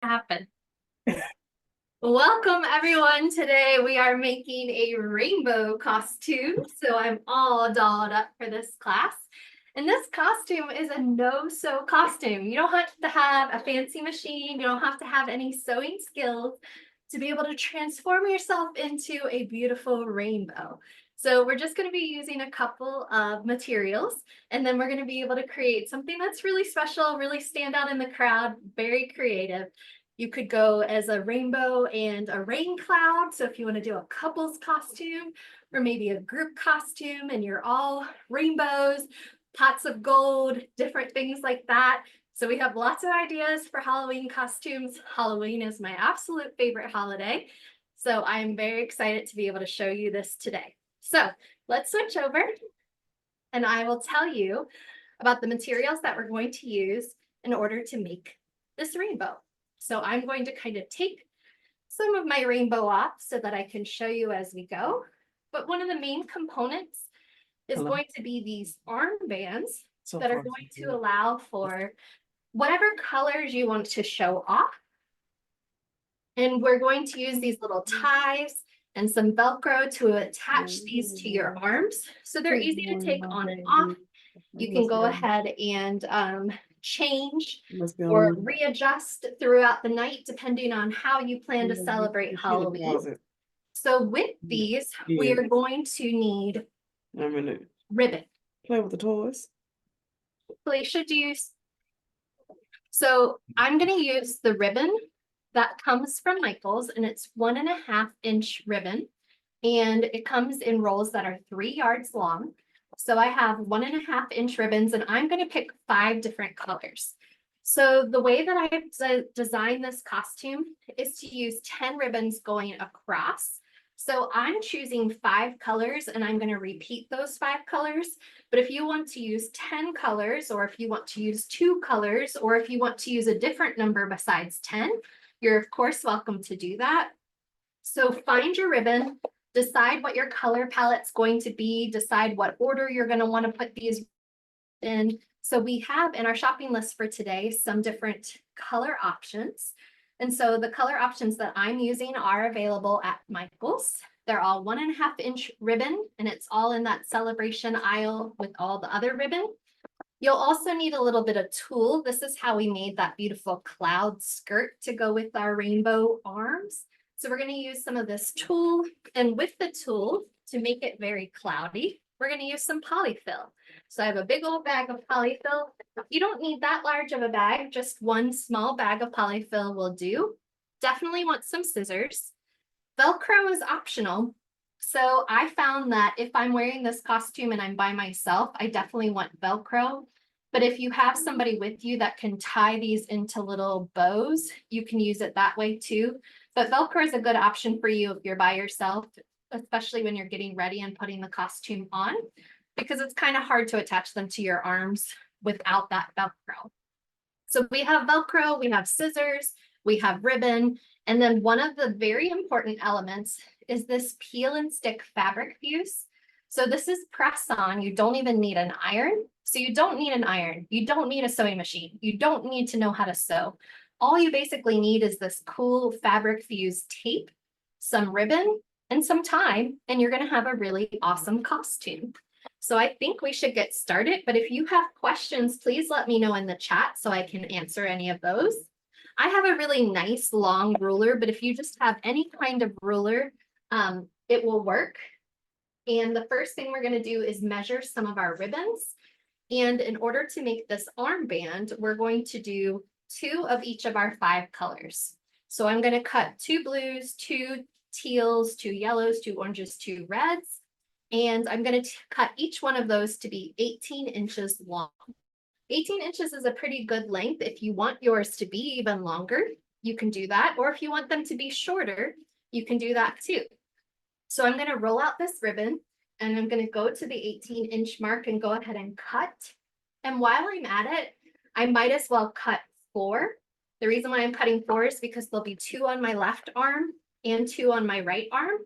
Happen. Welcome everyone. Today we are making a rainbow costume. So I'm all dolled up for this class. And this costume is a no-sew costume. You don't have to have a fancy machine. You don't have to have any sewing skills to be able to transform yourself into a beautiful rainbow. So we're just going to be using a couple of materials, and then we're going to be able to create something that's really special, really stand out in the crowd, very creative. You could go as a rainbow and a rain cloud. So if you want to do a couple's costume or maybe a group costume and you're all rainbows, pots of gold, different things like that. So we have lots of ideas for Halloween costumes. Halloween is my absolute favorite holiday. So I'm very excited to be able to show you this today. So let's switch over and I will tell you about the materials that we're going to use in order to make this rainbow. So I'm going to kind of take some of my rainbow off so that I can show you as we go. But one of the main components is going to be these armbands that are going to allow for whatever colors you want to show off. And we're going to use these little ties and some Velcro to attach these to your arms. So they're easy to take on and off. You can go ahead and change or readjust throughout the night depending on how you plan to celebrate Halloween. So with these, we are going to need ribbon. Play with the toys. Felicia, so I'm going to use the ribbon that comes from Michaels, and it's 1.5 inch ribbon, and it comes in rolls that are 3 yards long. So I have 1.5 inch ribbons, and I'm going to pick 5 different colors. So the way that I've designed this costume is to use 10 ribbons going across. So I'm choosing 5 colors, and I'm going to repeat those 5 colors. But if you want to use 10 colors, or if you want to use 2 colors, or if you want to use a different number besides 10, you're of course welcome to do that. So find your ribbon, decide what your color palette's going to be, decide what order you're going to want to put these in. So we have in our shopping list for today some different color options. And so the color options that I'm using are available at Michaels. They're all 1.5 inch ribbon, and it's all in that celebration aisle with all the other ribbon. You'll also need a little bit of tulle. This is how we made that beautiful cloud skirt to go with our rainbow arms. So we're going to use some of this tulle, and with the tulle, to make it very cloudy, we're going to use some polyfill. So I have a big old bag of polyfill. You don't need that large of a bag, just one small bag of polyfill will do. Definitely want some scissors. Velcro is optional. So I found that if I'm wearing this costume and I'm by myself, I definitely want Velcro. But if you have somebody with you that can tie these into little bows, you can use it that way too. But Velcro is a good option for you if you're by yourself, especially when you're getting ready and putting the costume on, because it's kind of hard to attach them to your arms without that Velcro. So we have Velcro, we have scissors, we have ribbon, and then one of the very important elements is this peel and stick fabric fuse. So this is press on. You don't even need an iron. So you don't need an iron. You don't need a sewing machine. You don't need to know how to sew. All you basically need is this cool fabric fuse tape, some ribbon, and some time, and you're going to have a really awesome costume. So I think we should get started, but if you have questions, please let me know in the chat so I can answer any of those. I have a really nice long ruler, but if you just have any kind of ruler, it will work. And the first thing we're going to do is measure some of our ribbons. And in order to make this armband, we're going to do 2 of each of our 5 colors. So I'm going to cut 2 blues, 2 teals, 2 yellows, 2 oranges, 2 reds. And I'm going to cut each one of those to be 18 inches long. 18 inches is a pretty good length. If you want yours to be even longer, you can do that. Or if you want them to be shorter, you can do that too. So I'm going to roll out this ribbon, and I'm going to go to the 18-inch mark and go ahead and cut. And while I'm at it, I might as well cut 4. The reason why I'm cutting 4 is because there'll be 2 on my left arm and 2 on my right arm.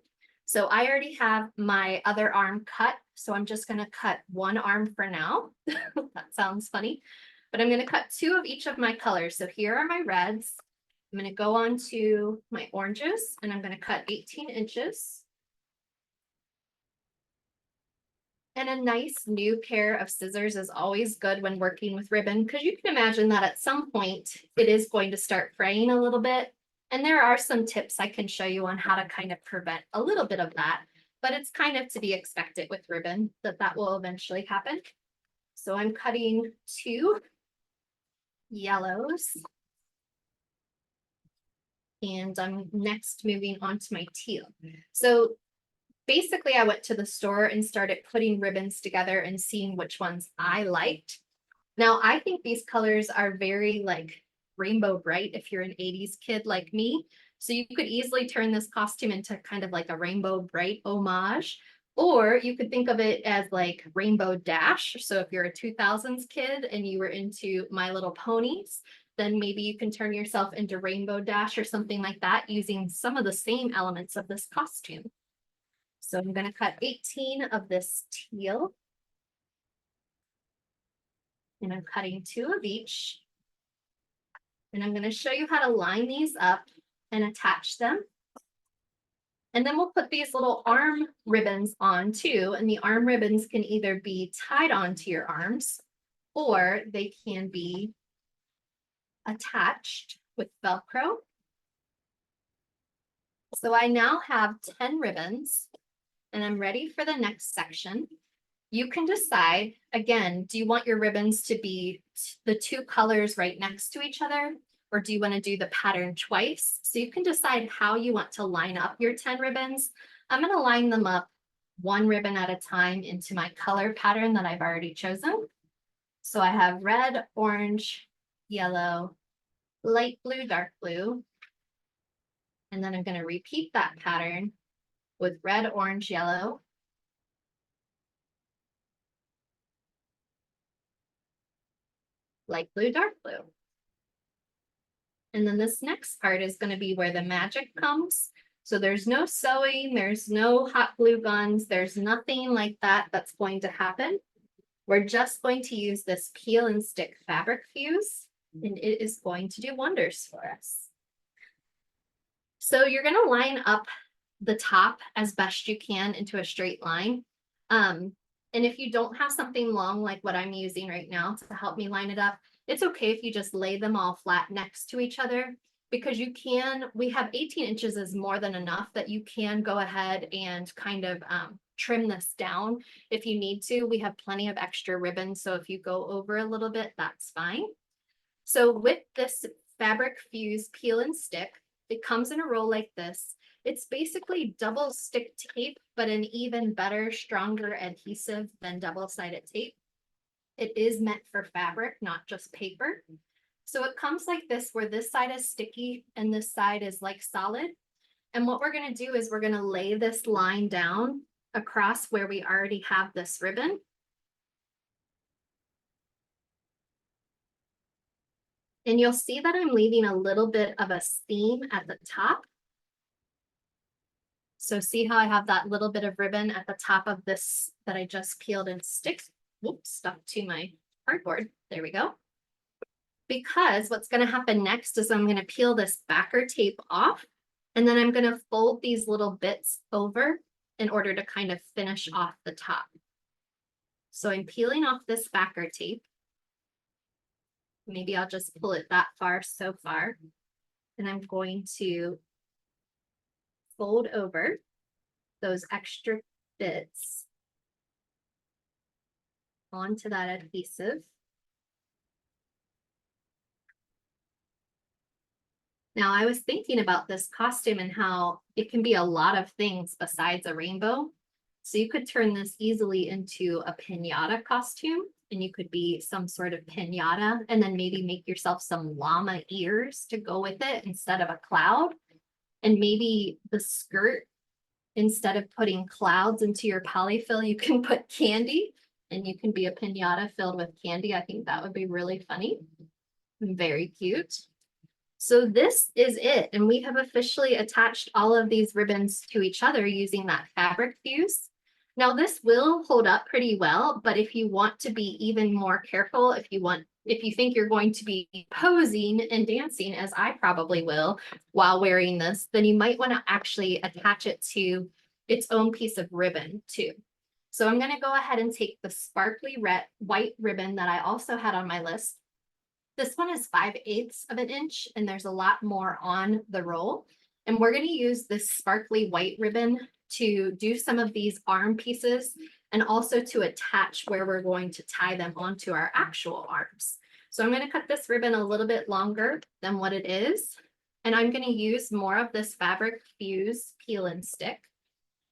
So I already have my other arm cut, so I'm just going to cut 1 arm for now. That sounds funny, but I'm going to cut 2 of each of my colors. So here are my reds, I'm going to go on to my oranges and I'm going to cut 18 inches. And a nice new pair of scissors is always good when working with ribbon, because you can imagine that at some point it is going to start fraying a little bit. And there are some tips I can show you on how to kind of prevent a little bit of that, but it's kind of to be expected with ribbon that will eventually happen. So I'm cutting 2 yellows. And I'm next moving on to my teal. So basically I went to the store and started putting ribbons together and seeing which ones I liked. Now I think these colors are very like rainbow bright if you're an 80s kid like me. So you could easily turn this costume into kind of like a rainbow bright homage, or you could think of it as like Rainbow Dash. So if you're a 2000s kid and you were into My Little Ponies, then maybe you can turn yourself into Rainbow Dash or something like that using some of the same elements of this costume. So I'm going to cut 18 of this teal. And I'm cutting 2 of each. And I'm going to show you how to line these up and attach them. And then we'll put these little arm ribbons on too. And the arm ribbons can either be tied onto your arms or they can be attached with Velcro. So I now have 10 ribbons and I'm ready for the next section. You can decide, again, do you want your ribbons to be the 2 colors right next to each other, or do you want to do the pattern twice? So you can decide how you want to line up your 10 ribbons. I'm going to line them up 1 ribbon at a time into my color pattern that I've already chosen. So I have red, orange, yellow, light blue, dark blue. And then I'm going to repeat that pattern with red, orange, yellow, light blue, dark blue. And then this next part is going to be where the magic comes. So there's no sewing, there's no hot glue guns, there's nothing like that that's going to happen. We're just going to use this peel and stick fabric fuse, and it is going to do wonders for us. So you're going to line up the top as best you can into a straight line. And if you don't have something long like what I'm using right now to help me line it up, it's okay if you just lay them all flat next to each other, because you can, we have 18 inches is more than enough that you can go ahead and kind of trim this down if you need to. We have plenty of extra ribbon, so if you go over a little bit, that's fine. So with this fabric fuse peel and stick, it comes in a roll like this. It's basically double stick tape, but an even better, stronger adhesive than double-sided tape. It is meant for fabric, not just paper. So it comes like this, where this side is sticky and this side is like solid. And what we're going to do is we're going to lay this line down across where we already have this ribbon. And you'll see that I'm leaving a little bit of a seam at the top. So see how I have that little bit of ribbon at the top of this that I just peeled and stuck to my cardboard. There we go. Because what's going to happen next is I'm going to peel this backer tape off, and then I'm going to fold these little bits over in order to kind of finish off the top. So I'm peeling off this backer tape. Maybe I'll just pull it that far so far. And I'm going to fold over those extra bits onto that adhesive. Now, I was thinking about this costume and how it can be a lot of things besides a rainbow. So you could turn this easily into a piñata costume, and you could be some sort of piñata, and then maybe make yourself some llama ears to go with it instead of a cloud. And maybe the skirt, instead of putting clouds into your polyfill, you can put candy, and you can be a piñata filled with candy. I think that would be really funny and very cute. So this is it, and we have officially attached all of these ribbons to each other using that fabric fuse. Now this will hold up pretty well, but if you want to be even more careful, if you want if you think you're going to be posing and dancing, as I probably will, while wearing this, then you might want to actually attach it to its own piece of ribbon too. So I'm going to go ahead and take the sparkly red white ribbon that I also had on my list. This one is 5/8 of an inch, and there's a lot more on the roll. And we're going to use this sparkly white ribbon to do some of these arm pieces and also to attach where we're going to tie them onto our actual arms. So I'm going to cut this ribbon a little bit longer than what it is. And I'm going to use more of this fabric fuse peel and stick.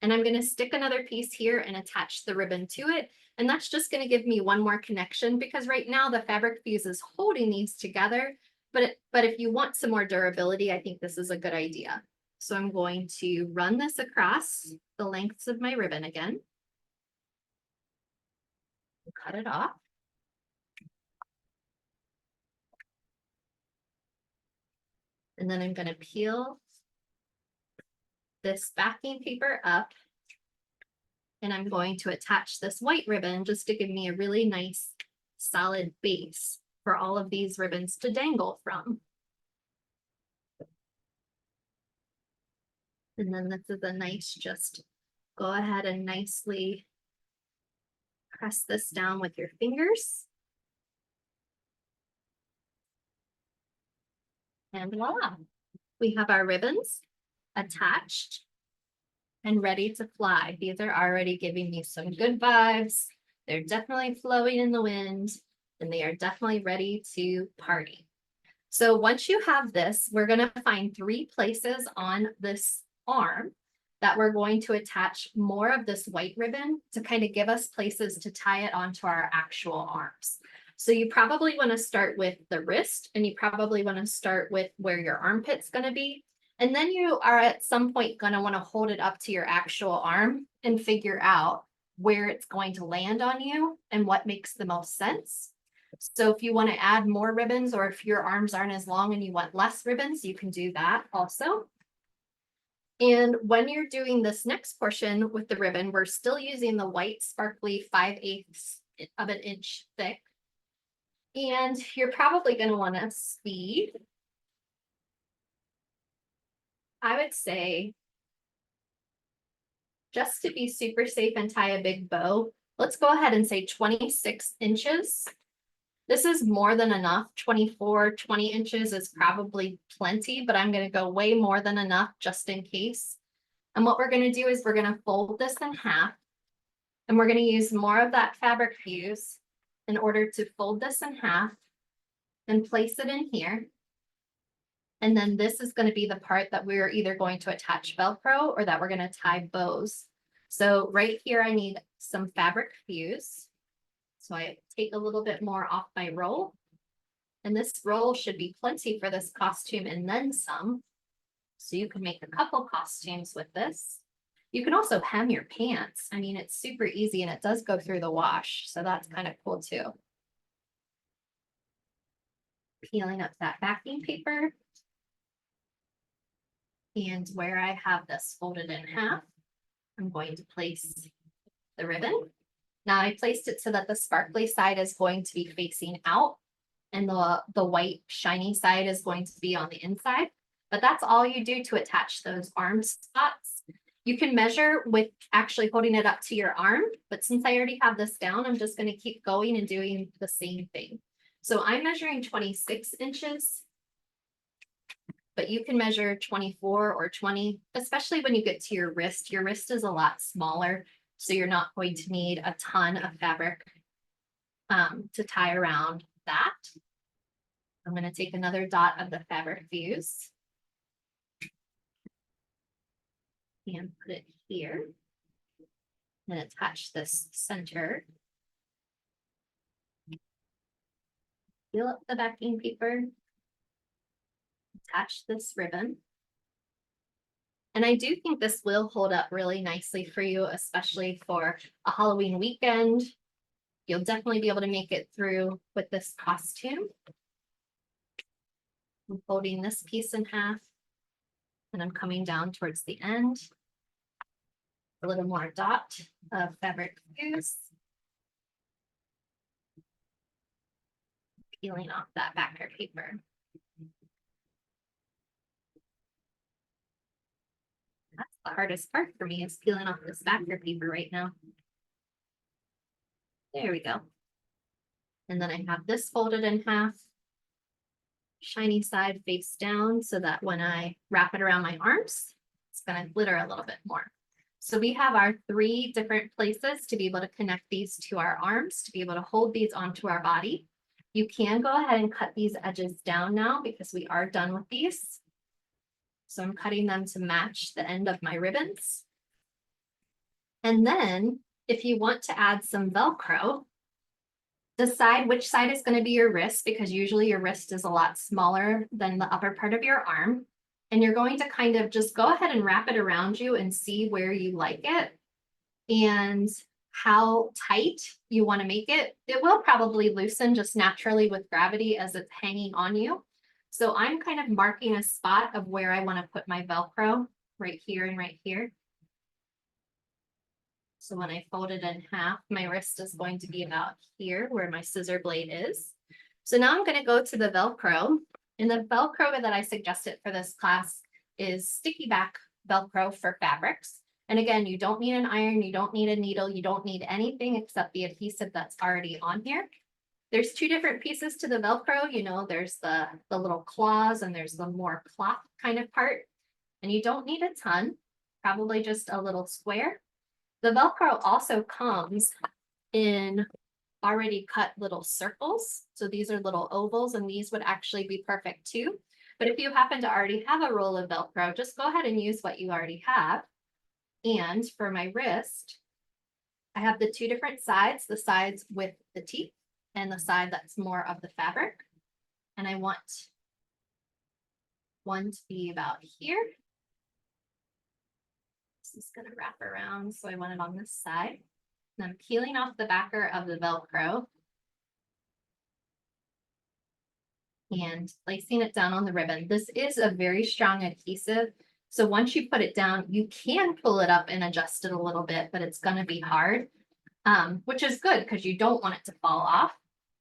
And I'm going to stick another piece here and attach the ribbon to it. And that's just going to give me one more connection, because right now the fabric fuse is holding these together. But if you want some more durability, I think this is a good idea. So I'm going to run this across the lengths of my ribbon again. Cut it off. And then I'm going to peel this backing paper up. And I'm going to attach this white ribbon just to give me a really nice solid base for all of these ribbons to dangle from. And then this is a nice, just go ahead and nicely press this down with your fingers. And voila, we have our ribbons attached and ready to fly. These are already giving me some good vibes. They're definitely flowing in the wind, and they are definitely ready to party. So once you have this, we're going to find 3 places on this arm that we're going to attach more of this white ribbon to kind of give us places to tie it onto our actual arms. So you probably want to start with the wrist, and you probably want to start with where your armpit's going to be. And then you are at some point going to want to hold it up to your actual arm and figure out where it's going to land on you and what makes the most sense. So if you want to add more ribbons, or if your arms aren't as long and you want less ribbons, you can do that also. And when you're doing this next portion with the ribbon, we're still using the white sparkly 5/8 of an inch thick. And you're probably going to want to speed. I would say, just to be super safe and tie a big bow, let's go ahead and say 26 inches. This is more than enough. 24, 20 inches is probably plenty, but I'm going to go way more than enough just in case. And what we're going to do is we're going to fold this in half, and we're going to use more of that fabric fuse in order to fold this in half and place it in here. And then this is going to be the part that we're either going to attach Velcro or that we're going to tie bows. So right here, I need some fabric fuse. So I take a little bit more off my roll. And this roll should be plenty for this costume and then some. So you can make a couple costumes with this. You can also hem your pants. I mean, it's super easy, and it does go through the wash. So that's kind of cool too. Peeling up that backing paper. And where I have this folded in half, I'm going to place the ribbon. Now I placed it so that the sparkly side is going to be facing out, and the white shiny side is going to be on the inside. But that's all you do to attach those arm spots. You can measure with actually holding it up to your arm, but since I already have this down, I'm just going to keep going and doing the same thing. So I'm measuring 26 inches. But you can measure 24 or 20, especially when you get to your wrist. Your wrist is a lot smaller, so you're not going to need a ton of fabric to tie around that. I'm going to take another dot of the fabric fuse and put it here and attach this center. Peel up the backing paper. Attach this ribbon. And I do think this will hold up really nicely for you, especially for a Halloween weekend. You'll definitely be able to make it through with this costume. I'm folding this piece in half, and I'm coming down towards the end. A little more dot of fabric fuse. peeling off that backer paper. That's the hardest part for me, is peeling off this backer paper right now. There we go. And then I have this folded in half, shiny side face down, so that when I wrap it around my arms, it's going to glitter a little bit more. So we have our 3 different places to be able to connect these to our arms, to be able to hold these onto our body. You can go ahead and cut these edges down now because we are done with these. So I'm cutting them to match the end of my ribbons. And then if you want to add some Velcro, decide which side is going to be your wrist, because usually your wrist is a lot smaller than the upper part of your arm. And you're going to kind of just go ahead and wrap it around you and see where you like it and how tight you want to make it. It will probably loosen just naturally with gravity as it's hanging on you. So I'm kind of marking a spot of where I want to put my Velcro, right here and right here. So when I fold it in half, my wrist is going to be about here where my scissor blade is. So now I'm going to go to the Velcro, and the Velcro that I suggested for this class is sticky back Velcro for fabrics. And again, you don't need an iron, you don't need a needle, you don't need anything except the adhesive that's already on here. There's 2 different pieces to the Velcro. You know, there's the little claws and there's the more cloth kind of part. And you don't need a ton, probably just a little square. The Velcro also comes in already cut little circles. So these are little ovals, and these would actually be perfect too. But if you happen to already have a roll of Velcro, just go ahead and use what you already have. And for my wrist, I have the 2 different sides, the sides with the teeth and the side that's more of the fabric. And I want one to be about here. This is going to wrap around, so I want it on this side. And I'm peeling off the backer of the Velcro and placing it down on the ribbon. This is a very strong adhesive. So once you put it down, you can pull it up and adjust it a little bit, but it's going to be hard, which is good because you don't want it to fall off.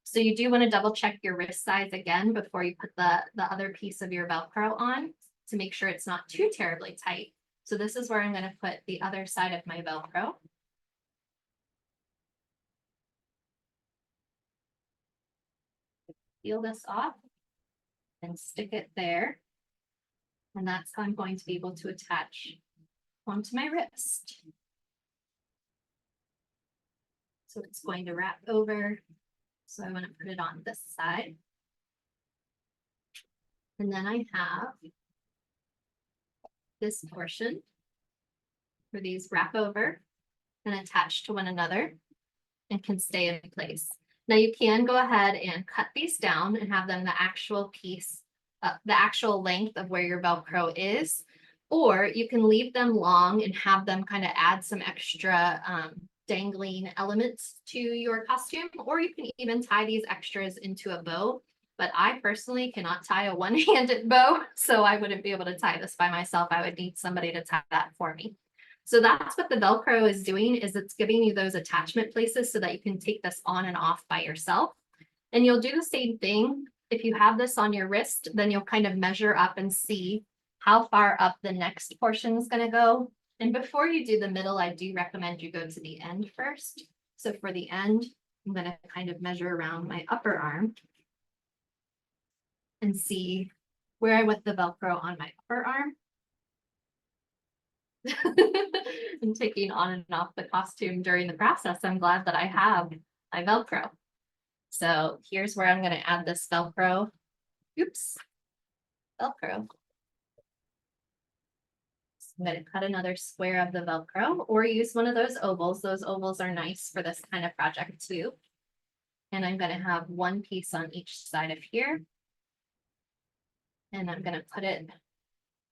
So you do want to double check your wrist size again before you put the other piece of your Velcro on to make sure it's not too terribly tight. So this is where I'm going to put the other side of my Velcro. Peel this off and stick it there. And that's how I'm going to be able to attach onto my wrist. So it's going to wrap over. So I want to put it on this side. And then I have this portion where these wrap over and attach to one another and can stay in place. Now you can go ahead and cut these down and have them the actual piece, the actual length of where your Velcro is, or you can leave them long and have them kind of add some extra dangling elements to your costume, or you can even tie these extras into a bow. But I personally cannot tie a one-handed bow, so I wouldn't be able to tie this by myself. I would need somebody to tie that for me. So that's what the Velcro is doing, is it's giving you those attachment places so that you can take this on and off by yourself. And you'll do the same thing. If you have this on your wrist, then you'll kind of measure up and see how far up the next portion is going to go. And before you do the middle, I do recommend you go to the end first. So for the end, I'm going to kind of measure around my upper arm and see where I want the Velcro on my upper arm. I'm taking on and off the costume during the process. I'm glad that I have my Velcro. So here's where I'm going to add this Velcro. Oops, Velcro. So I'm going to cut another square of the Velcro or use one of those ovals. Those ovals are nice for this kind of project too. And I'm going to have one piece on each side of here. And I'm going to put it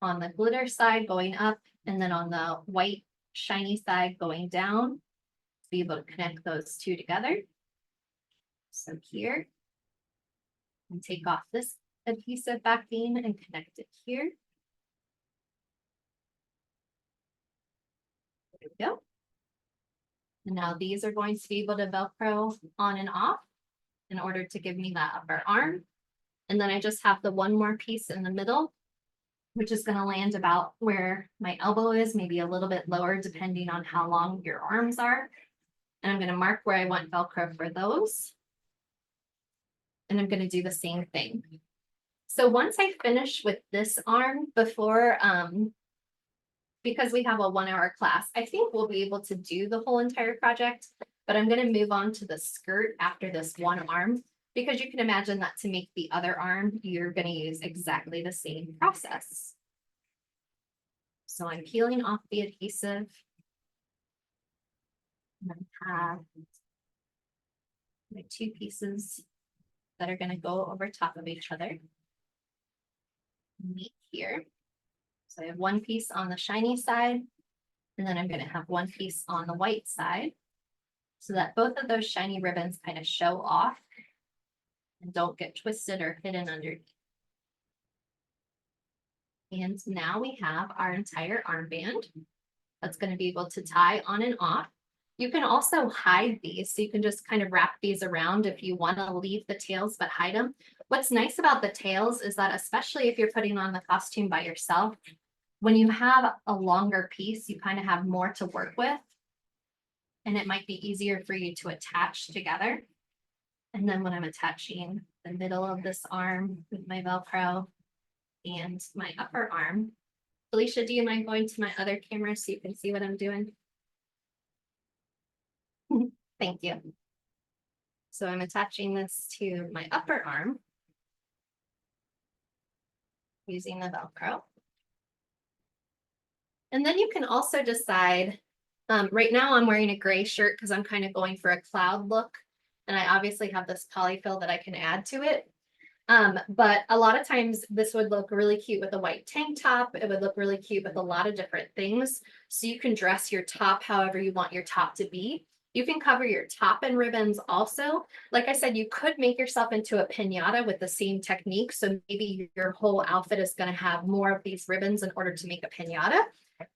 on the glitter side going up, and then on the white shiny side going down to be able to connect those 2 together. So here, and take off this adhesive backing and connect it here. There we go. And now these are going to be able to Velcro on and off. in order to give me that upper arm. And then I just have the one more piece in the middle, which is going to land about where my elbow is, maybe a little bit lower, depending on how long your arms are. And I'm going to mark where I want Velcro for those. And I'm going to do the same thing. So once I finish with this arm before, because we have a 1 hour class, I think we'll be able to do the whole entire project, but I'm going to move on to the skirt after this one arm, because you can imagine that to make the other arm, you're going to use exactly the same process. So I'm peeling off the adhesive. And I have my two pieces that are going to go over top of each other. Meet here. So I have one piece on the shiny side, and then I'm going to have one piece on the white side, so that both of those shiny ribbons kind of show off and don't get twisted or hidden underneath. And now we have our entire armband that's going to be able to tie on and off. You can also hide these, so you can just kind of wrap these around if you want to leave the tails but hide them. What's nice about the tails is that, especially if you're putting on the costume by yourself, when you have a longer piece, you kind of have more to work with, and it might be easier for you to attach together. And then when I'm attaching the middle of this arm with my Velcro and my upper arm, Felicia, do you mind going to my other camera so you can see what I'm doing? Thank you. So I'm attaching this to my upper arm using the Velcro. And then you can also decide, right now I'm wearing a gray shirt because I'm kind of going for a cloud look. And I obviously have this polyfill that I can add to it. But a lot of times this would look really cute with a white tank top. It would look really cute with a lot of different things. So you can dress your top however you want your top to be. You can cover your top in ribbons also. Like I said, you could make yourself into a piñata with the same technique. So maybe your whole outfit is going to have more of these ribbons in order to make a piñata.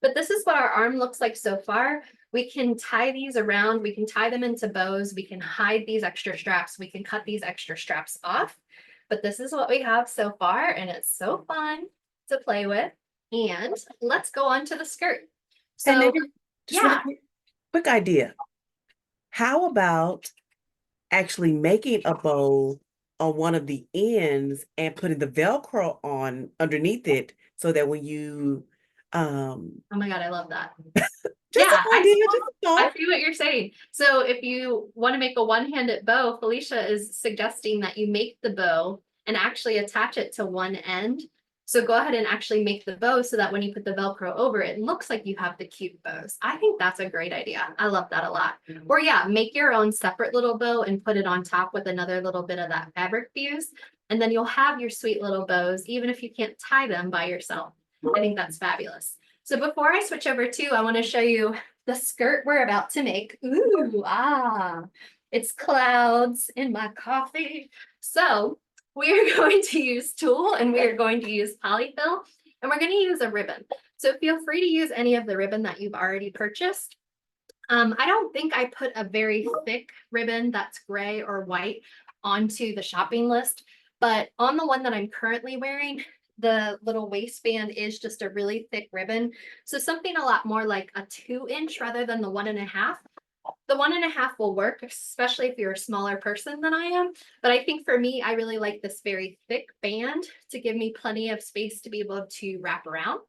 But this is what our arm looks like so far. We can tie these around. We can tie them into bows. We can hide these extra straps. We can cut these extra straps off. But this is what we have so far, and it's so fun to play with. And let's go on to the skirt. So, and then just yeah. really quick idea. How about actually making a bow on one of the ends and putting the Velcro on underneath it, so that when you Oh my God, I love that. just Yeah, an idea, I see what you're saying. So if you want to make a one-handed bow, Felicia is suggesting that you make the bow and actually attach it to one end. So go ahead and actually make the bow so that when you put the Velcro over it, looks like you have the cute bows. I think that's a great idea. I love that a lot. Or yeah, make your own separate little bow and put it on top with another little bit of that fabric fuse. And then you'll have your sweet little bows, even if you can't tie them by yourself. I think that's fabulous. So before I switch over to, I want to show you the skirt we're about to make. Ooh, it's clouds in my coffee. So we are going to use tulle, and we are going to use polyfill, and we're going to use a ribbon. So feel free to use any of the ribbon that you've already purchased. I don't think I put a very thick ribbon that's gray or white onto the shopping list, but on the one that I'm currently wearing, the little waistband is just a really thick ribbon. So something a lot more like a 2-inch rather than the 1.5. The 1.5 will work, especially if you're a smaller person than I am. But I think for me, I really like this very thick band to give me plenty of space to be able to wrap around.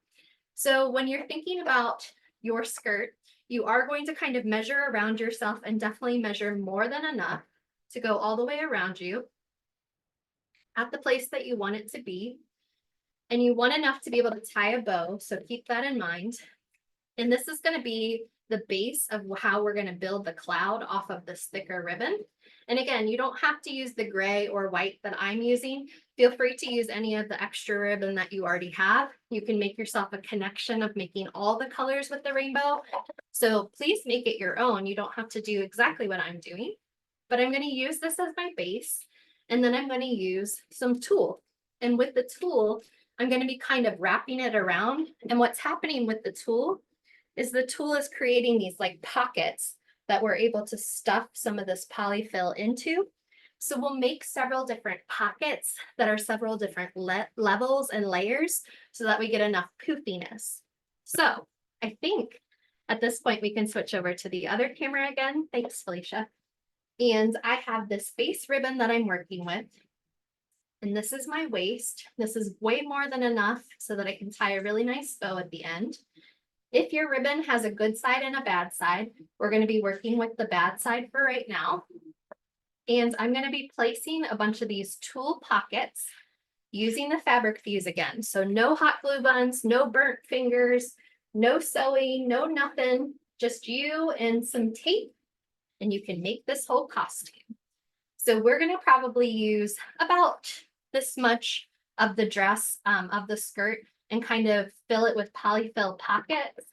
So when you're thinking about your skirt, you are going to kind of measure around yourself, and definitely measure more than enough to go all the way around you at the place that you want it to be. And you want enough to be able to tie a bow, so keep that in mind. And this is going to be the base of how we're going to build the cloud off of this thicker ribbon. And again, you don't have to use the gray or white that I'm using. Feel free to use any of the extra ribbon that you already have. You can make yourself a connection of making all the colors with the rainbow. So please make it your own. You don't have to do exactly what I'm doing, but I'm going to use this as my base. And then I'm going to use some tulle. And with the tulle, I'm going to be kind of wrapping it around. And what's happening with the tulle is creating these like pockets that we're able to stuff some of this polyfill into. So we'll make several different pockets that are several different levels and layers so that we get enough poofiness. So I think at this point we can switch over to the other camera again. Thanks, Felicia. And I have this base ribbon that I'm working with. And this is my waist. This is way more than enough so that I can tie a really nice bow at the end. If your ribbon has a good side and a bad side, we're going to be working with the bad side for right now. And I'm going to be placing a bunch of these tulle pockets using the fabric fuse again. So no hot glue guns, no burnt fingers, no sewing, no nothing, just you and some tape, and you can make this whole costume. So we're going to probably use about this much of the dress, of the skirt, and kind of fill it with polyfill pockets.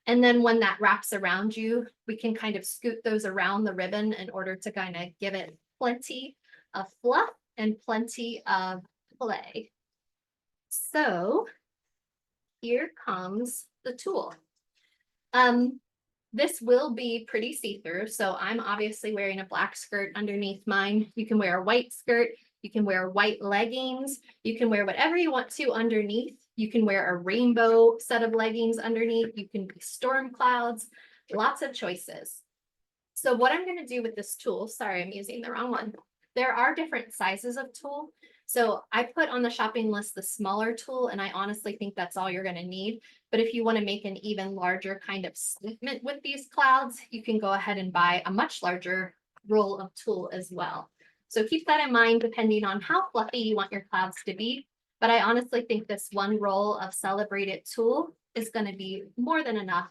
And then when that wraps around you, we can kind of scoot those around the ribbon in order to kind of give it plenty of fluff and plenty of play. So here comes the tulle. This will be pretty see-through. So I'm obviously wearing a black skirt underneath mine. You can wear a white skirt. You can wear white leggings. You can wear whatever you want to underneath. You can wear a rainbow set of leggings underneath. You can be storm clouds, lots of choices. So what I'm going to do with this tulle, sorry, I'm using the wrong one. There are different sizes of tulle. So I put on the shopping list the smaller tulle, and I honestly think that's all you're going to need. But if you want to make an even larger kind of statement with these clouds, you can go ahead and buy a much larger roll of tulle as well. So keep that in mind depending on how fluffy you want your clouds to be. But I honestly think this one roll of celebrated tulle is going to be more than enough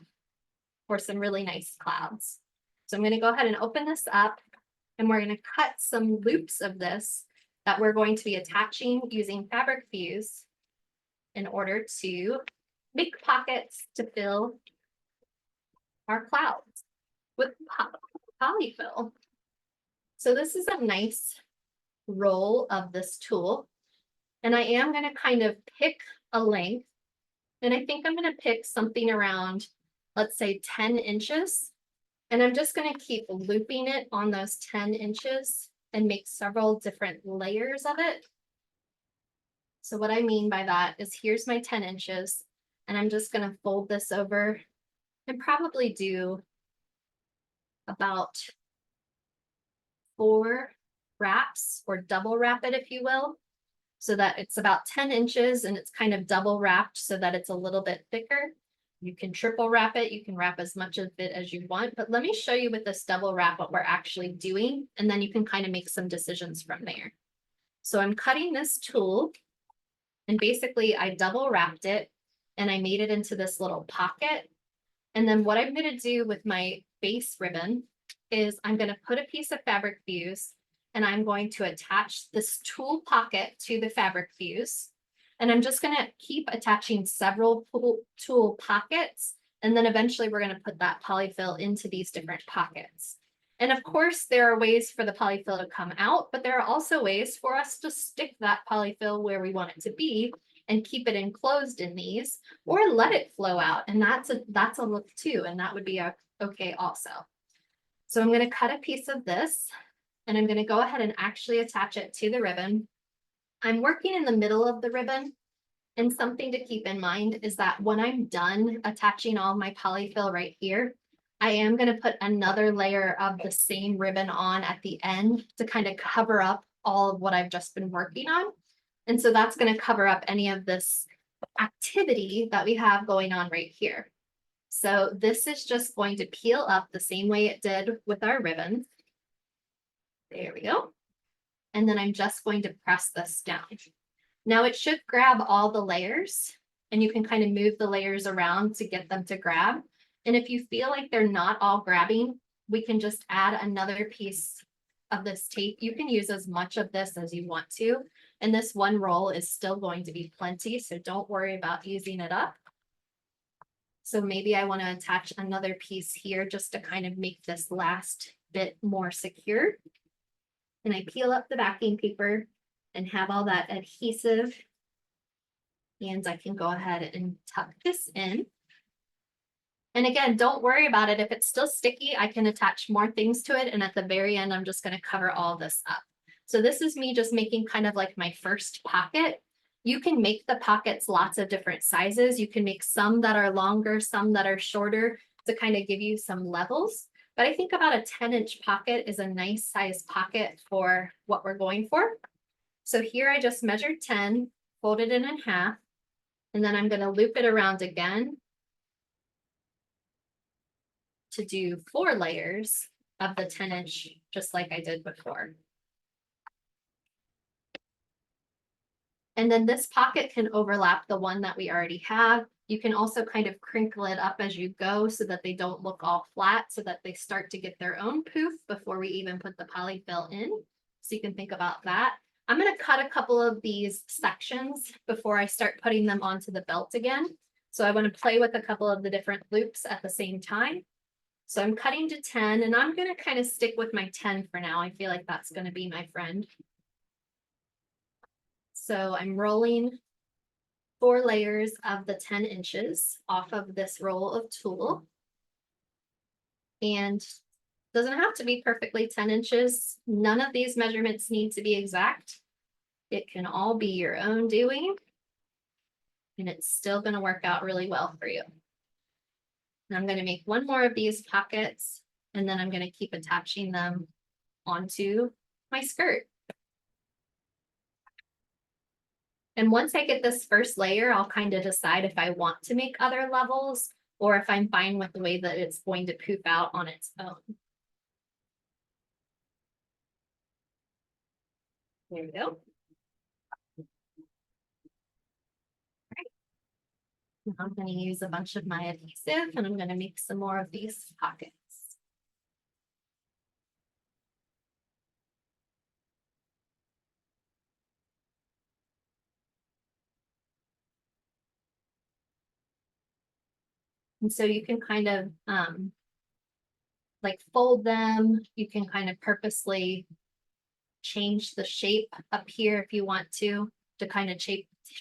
for some really nice clouds. So I'm going to go ahead and open this up, and we're going to cut some loops of this that we're going to be attaching using fabric fuse in order to make pockets to fill our clouds with polyfill. So this is a nice roll of this tulle, and I am going to kind of pick a length, and I think I'm going to pick something around, let's say 10 inches, and I'm just going to keep looping it on those 10 inches and make several different layers of it. So what I mean by that is here's my 10 inches, and I'm just going to fold this over and probably do about 4 wraps, or double wrap it, if you will, so that it's about 10 inches and it's kind of double wrapped so that it's a little bit thicker. You can triple wrap it. You can wrap as much of it as you want, but let me show you with this double wrap what we're actually doing, and then you can kind of make some decisions from there. So I'm cutting this tulle, and basically I double wrapped it and I made it into this little pocket. And then what I'm going to do with my base ribbon is I'm going to put a piece of fabric fuse, and I'm going to attach this tulle pocket to the fabric fuse. And I'm just going to keep attaching several tulle pockets. And then eventually we're going to put that polyfill into these different pockets. And of course, there are ways for the polyfill to come out, but there are also ways for us to stick that polyfill where we want it to be and keep it enclosed in these, or let it flow out. And that's a look too. And that would be okay also. So I'm going to cut a piece of this, and I'm going to go ahead and actually attach it to the ribbon. I'm working in the middle of the ribbon, and something to keep in mind is that when I'm done attaching all my polyfill right here, I am going to put another layer of the same ribbon on at the end to kind of cover up all of what I've just been working on. And so that's going to cover up any of this activity that we have going on right here. So this is just going to peel up the same way it did with our ribbon. There we go. And then I'm just going to press this down. Now it should grab all the layers, and you can kind of move the layers around to get them to grab. And if you feel like they're not all grabbing, we can just add another piece of this tape. You can use as much of this as you want to, and this one roll is still going to be plenty, so don't worry about using it up. So maybe I want to attach another piece here just to kind of make this last bit more secure. And I peel up the backing paper and have all that adhesive. And I can go ahead and tuck this in. And again, don't worry about it. If it's still sticky, I can attach more things to it. And at the very end, I'm just going to cover all this up. So this is me just making kind of like my first pocket. You can make the pockets lots of different sizes. You can make some that are longer, some that are shorter to kind of give you some levels. But I think about a 10-inch pocket is a nice size pocket for what we're going for. So here I just measured 10, folded it in half, and then I'm going to loop it around again to do 4 layers of the 10-inch, just like I did before. And then this pocket can overlap the one that we already have. You can also kind of crinkle it up as you go so that they don't look all flat, so that they start to get their own poof before we even put the polyfill in. So you can think about that. I'm going to cut a couple of these sections before I start putting them onto the belt again. So I want to play with a couple of the different loops at the same time. So I'm cutting to 10, and I'm going to kind of stick with my 10 for now. I feel like that's going to be my friend. So I'm rolling 4 layers of the 10 inches off of this roll of tulle. And doesn't have to be perfectly 10 inches. None of these measurements need to be exact. It can all be your own doing. And it's still going to work out really well for you. And I'm going to make one more of these pockets, and then I'm going to keep attaching them onto my skirt. And once I get this first layer, I'll kind of decide if I want to make other levels or if I'm fine with the way that it's going to poof out on its own. There we go. Now I'm going to use a bunch of my adhesive, and I'm going to make some more of these pockets. And so you can kind of like fold them. You can kind of purposely change the shape up here if you want to kind of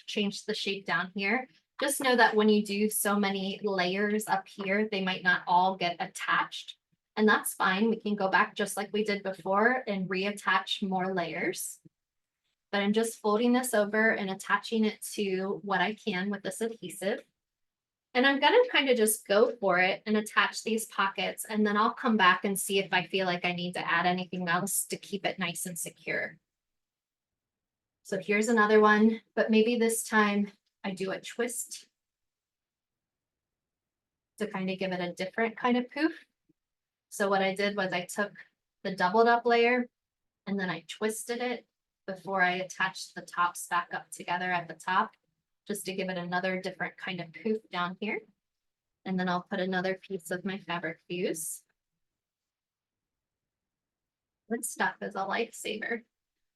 change the shape down here. Just know that when you do so many layers up here, they might not all get attached. And that's fine. We can go back just like we did before and reattach more layers. But I'm just folding this over and attaching it to what I can with this adhesive. And I'm going to kind of just go for it and attach these pockets, and then I'll come back and see if I feel like I need to add anything else to keep it nice and secure. So here's another one, but maybe this time I do a twist to kind of give it a different kind of poof. So what I did was I took the doubled up layer and then I twisted it before I attached the tops back up together at the top, just to give it another different kind of poof down here. And then I'll put another piece of my fabric fuse. This stuff is a lifesaver.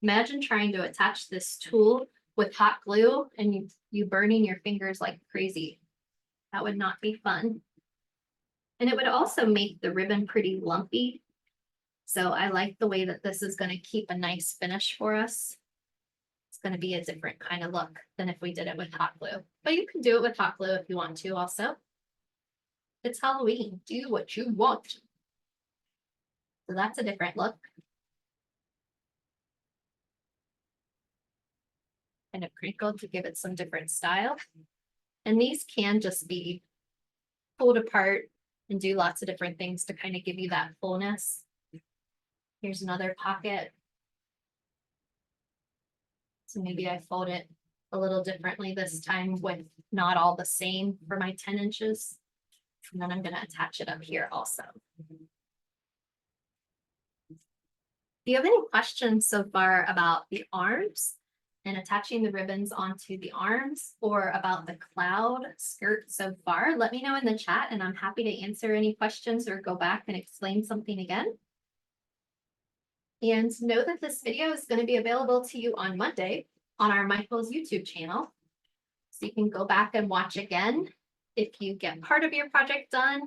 Imagine trying to attach this tool with hot glue and you burning your fingers like crazy. That would not be fun. And it would also make the ribbon pretty lumpy. So I like the way that this is going to keep a nice finish for us. It's going to be a different kind of look than if we did it with hot glue. But you can do it with hot glue if you want to also. It's Halloween. Do what you want. So that's a different look. Kind of crinkled to give it some different style. And these can just be pulled apart and do lots of different things to kind of give you that fullness. Here's another pocket. So maybe I fold it a little differently this time with not all the same for my 10 inches. And then I'm going to attach it up here also. Do you have any questions so far about the arms and attaching the ribbons onto the arms, or about the cloud skirt so far? Let me know in the chat and I'm happy to answer any questions or go back and explain something again. And know that this video is going to be available to you on Monday on our Michael's YouTube channel. So you can go back and watch again if you get part of your project done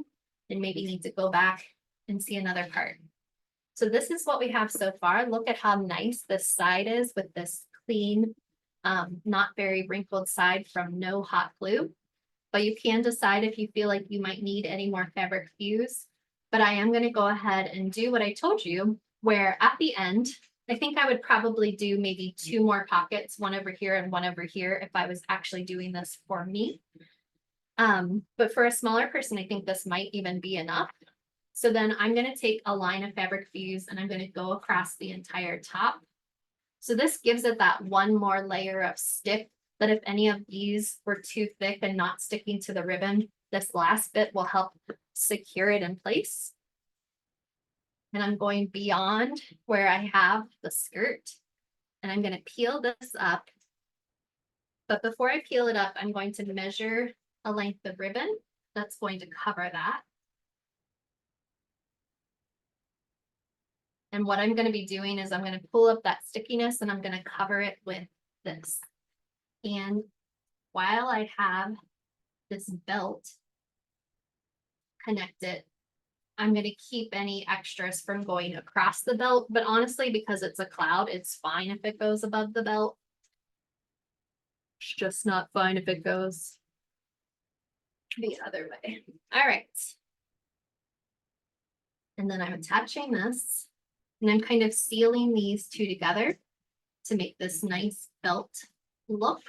and maybe need to go back and see another part. So this is what we have so far. Look at how nice this side is with this clean, not very wrinkled side from no hot glue. But you can decide if you feel like you might need any more fabric fuse. But I am going to go ahead and do what I told you, where at the end, I think I would probably do maybe 2 more pockets, one over here and one over here, if I was actually doing this for me. But for a smaller person, I think this might even be enough. So then I'm going to take a line of fabric fuse and I'm going to go across the entire top. So this gives it that one more layer of stick, that if any of these were too thick and not sticking to the ribbon, this last bit will help secure it in place. And I'm going beyond where I have the skirt, and I'm going to peel this up. But before I peel it up, I'm going to measure a length of ribbon that's going to cover that. And what I'm going to be doing is I'm going to pull up that stickiness and I'm going to cover it with this. And while I have this belt connected, I'm going to keep any extras from going across the belt. But honestly, because it's a cloud, it's fine if it goes above the belt. It's just not fine if it goes the other way. All right. And then I'm attaching this. And I'm kind of sealing these two together to make this nice belt look.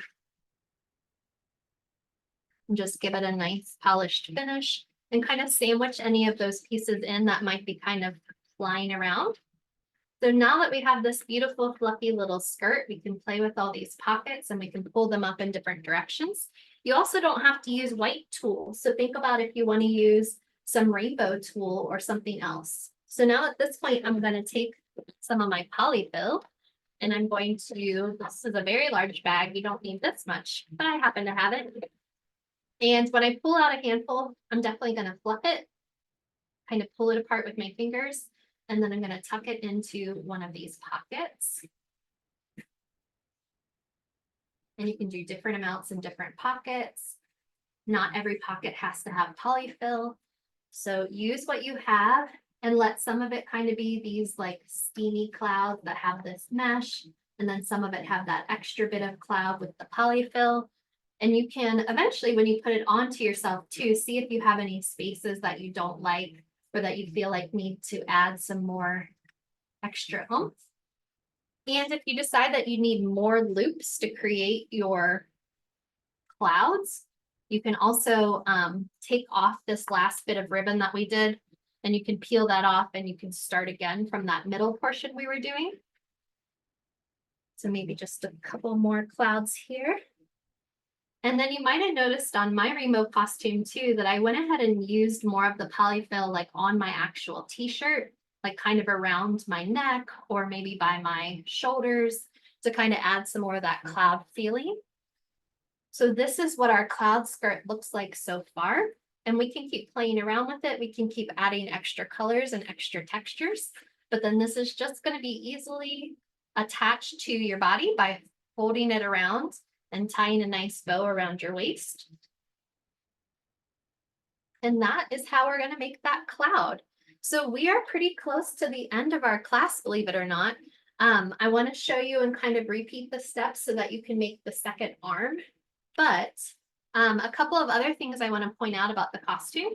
And just give it a nice polished finish and kind of sandwich any of those pieces in that might be kind of flying around. So now that we have this beautiful fluffy little skirt, we can play with all these pockets and we can pull them up in different directions. You also don't have to use white tulle. So think about if you want to use some rainbow tulle or something else. So now at this point, I'm going to take some of my polyfill and I'm going to, this is a very large bag. You don't need this much, but I happen to have it. And when I pull out a handful, I'm definitely going to fluff it, kind of pull it apart with my fingers, and then I'm going to tuck it into one of these pockets. And you can do different amounts in different pockets. Not every pocket has to have polyfill. So use what you have and let some of it kind of be these like steamy clouds that have this mesh. And then some of it have that extra bit of cloud with the polyfill. And you can eventually, when you put it onto yourself too, see if you have any spaces that you don't like or that you feel like need to add some more extra oomph. And if you decide that you need more loops to create your clouds, you can also take off this last bit of ribbon that we did, and you can peel that off and you can start again from that middle portion we were doing. So maybe just a couple more clouds here. And then you might have noticed on my rainbow costume too, that I went ahead and used more of the polyfill like on my actual t-shirt, like kind of around my neck or maybe by my shoulders to kind of add some more of that cloud feeling. So this is what our cloud skirt looks like so far. And we can keep playing around with it. We can keep adding extra colors and extra textures, but then this is just going to be easily attached to your body by folding it around and tying a nice bow around your waist. And that is how we're going to make that cloud. So we are pretty close to the end of our class, believe it or not. I want to show you and kind of repeat the steps so that you can make the second arm. But a couple of other things I want to point out about the costume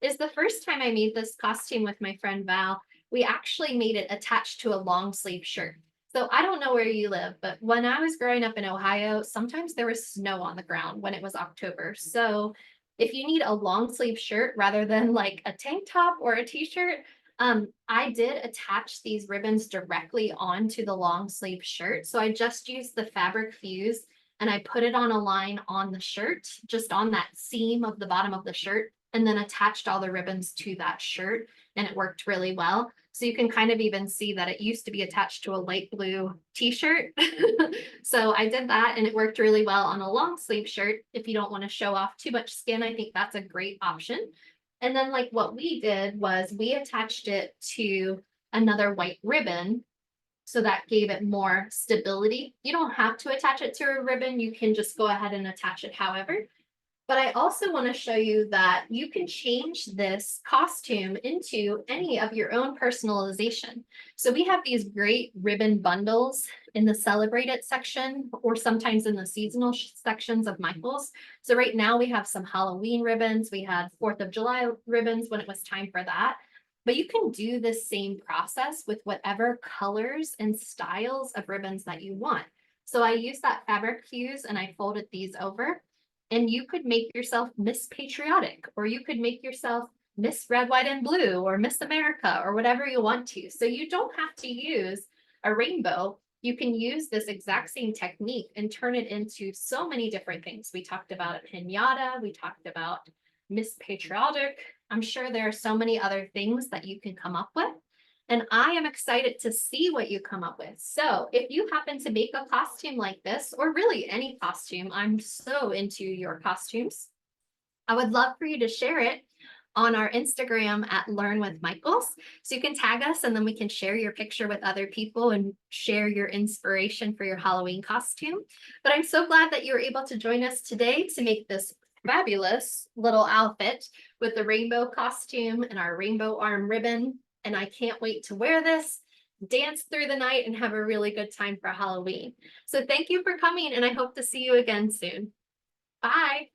is the first time I made this costume with my friend Val, we actually made it attached to a long sleeve shirt. So I don't know where you live, but when I was growing up in Ohio, sometimes there was snow on the ground when it was October. So if you need a long sleeve shirt rather than like a tank top or a t-shirt, I did attach these ribbons directly onto the long sleeve shirt. So I just used the fabric fuse and I put it on a line on the shirt, just on that seam of the bottom of the shirt, and then attached all the ribbons to that shirt, and it worked really well. So you can kind of even see that it used to be attached to a light blue t-shirt. So I did that and it worked really well on a long sleeve shirt. If you don't want to show off too much skin, I think that's a great option. And then like what we did was we attached it to another white ribbon. So that gave it more stability. You don't have to attach it to a ribbon. You can just go ahead and attach it however. But I also want to show you that you can change this costume into any of your own personalization. So we have these great ribbon bundles in the Celebrate It section, or sometimes in the seasonal sections of Michaels. So right now we have some Halloween ribbons. We had 4th of July ribbons when it was time for that. But you can do the same process with whatever colors and styles of ribbons that you want. So I used that fabric hues and I folded these over, and you could make yourself Miss Patriotic, or you could make yourself Miss Red, White, and Blue, or Miss America, or whatever you want to. So you don't have to use a rainbow. You can use this exact same technique and turn it into so many different things. We talked about a piñata, we talked about Miss Patriotic. I'm sure there are so many other things that you can come up with. And I am excited to see what you come up with. So if you happen to make a costume like this, or really any costume, I'm so into your costumes, I would love for you to share it on our Instagram at Learn with Michaels. So you can tag us and then we can share your picture with other people and share your inspiration for your Halloween costume. But I'm so glad that you were able to join us today to make this fabulous little outfit with the rainbow costume and our rainbow arm ribbon. And I can't wait to wear this, dance through the night, and have a really good time for Halloween. So thank you for coming, and I hope to see you again soon. Bye.